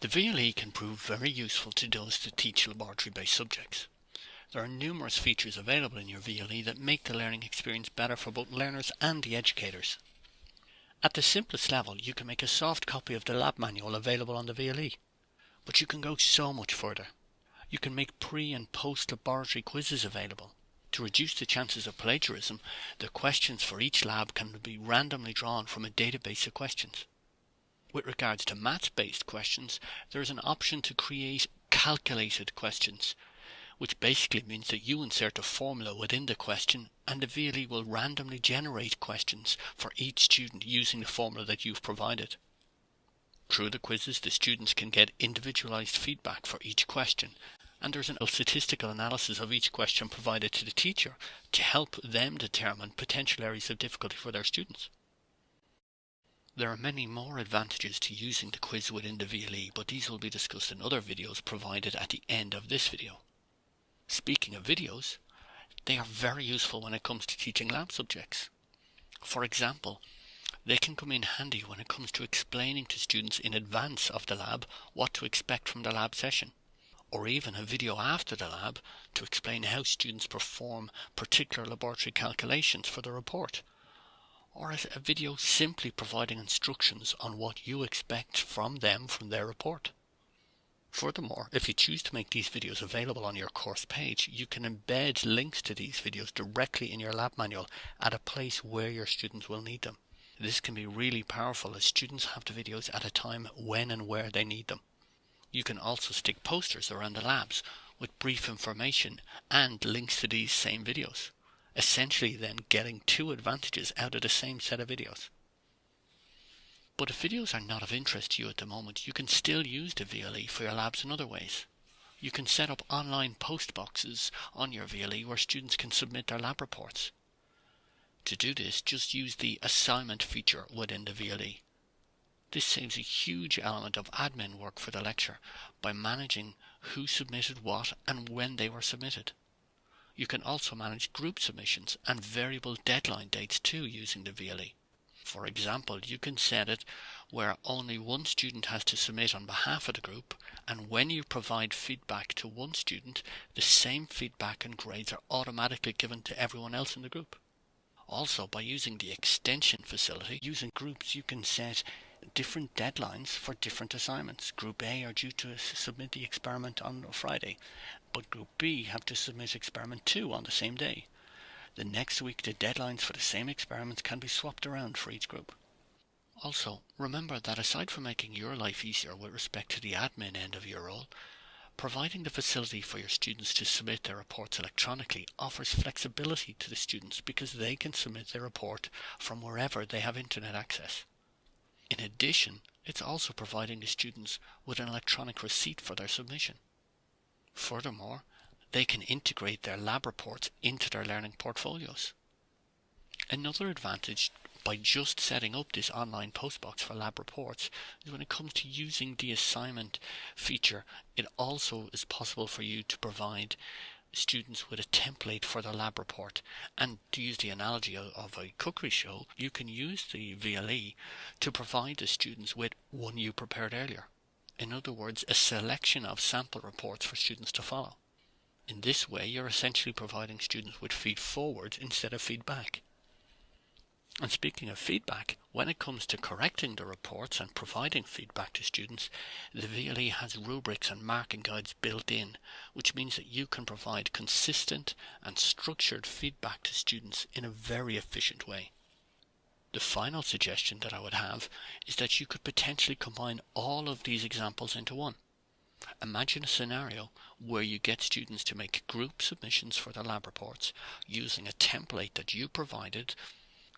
The VLE can prove very useful to those that teach laboratory-based subjects. There are numerous features available in your VLE that make the learning experience better for both learners and the educators. At the simplest level, you can make a soft copy of the lab manual available on the VLE. But you can go so much further. You can make pre- and post-laboratory quizzes available. To reduce the chances of plagiarism, the questions for each lab can be randomly drawn from a database of questions. With regards to maths-based questions, there is an option to create calculated questions, which basically means that you insert a formula within the question and the VLE will randomly generate questions for each student using the formula that you've provided. Through the quizzes, the students can get individualized feedback for each question, and there's a statistical analysis of each question provided to the teacher to help them determine potential areas of difficulty for their students. There are many more advantages to using the quiz within the VLE, but these will be discussed in other videos provided at the end of this video. Speaking of videos, they are very useful when it comes to teaching lab subjects. For example, they can come in handy when it comes to explaining to students in advance of the lab what to expect from the lab session, or even a video after the lab to explain how students perform particular laboratory calculations for the report, or a video simply providing instructions on what you expect from them from their report. Furthermore, if you choose to make these videos available on your course page, you can embed links to these videos directly in your lab manual at a place where your students will need them. This can be really powerful as students have the videos at a time when and where they need them. You can also stick posters around the labs with brief information and links to these same videos, essentially then getting two advantages out of the same set of videos. But if videos are not of interest to you at the moment, you can still use the VLE for your labs in other ways. You can set up online post boxes on your VLE where students can submit their lab reports. To do this, just use the assignment feature within the VLE. This saves a huge element of admin work for the lecture by managing who submitted what and when they were submitted. You can also manage group submissions and variable deadline dates too using the VLE. For example, you can set it where only one student has to submit on behalf of the group, and when you provide feedback to one student, the same feedback and grades are automatically given to everyone else in the group. Also, by using the extension facility, using groups, you can set different deadlines for different assignments. Group A are due to submit the experiment on Friday, but Group B have to submit experiment 2 on the same day. The next week, the deadlines for the same experiments can be swapped around for each group. Also, remember that aside from making your life easier with respect to the admin end of your role, providing the facility for your students to submit their reports electronically offers flexibility to the students because they can submit their report from wherever they have internet access. In addition, it's also providing the students with an electronic receipt for their submission. Furthermore, they can integrate their lab reports into their learning portfolios. Another advantage by just setting up this online postbox for lab reports is when it comes to using the assignment feature, it also is possible for you to provide students with a template for their lab report. And to use the analogy of a cookery show, you can use the VLE to provide the students with one you prepared earlier. In other words, a selection of sample reports for students to follow. In this way, you're essentially providing students with feed forward instead of feedback. And speaking of feedback, when it comes to correcting the reports and providing feedback to students, the VLE has rubrics and marking guides built in, which means that you can provide consistent and structured feedback to students in a very efficient way. The final suggestion that I would have is that you could potentially combine all of these examples into one. Imagine a scenario where you get students to make group submissions for their lab reports using a template that you provided,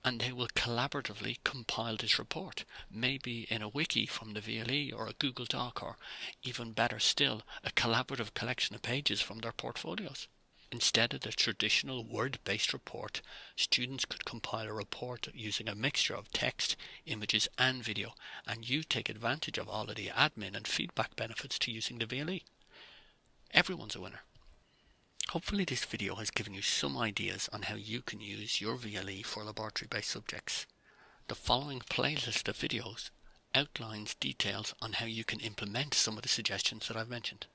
and they will collaboratively compile this report, maybe in a wiki from the VLE or a Google Doc, or even better still, a collaborative collection of pages from their portfolios. Instead of the traditional word-based report, students could compile a report using a mixture of text, images and video, and you take advantage of all of the admin and feedback benefits to using the VLE. Everyone's a winner. Hopefully this video has given you some ideas on how you can use your VLE for laboratory-based subjects. The following playlist of videos outlines details on how you can implement some of the suggestions that I've mentioned.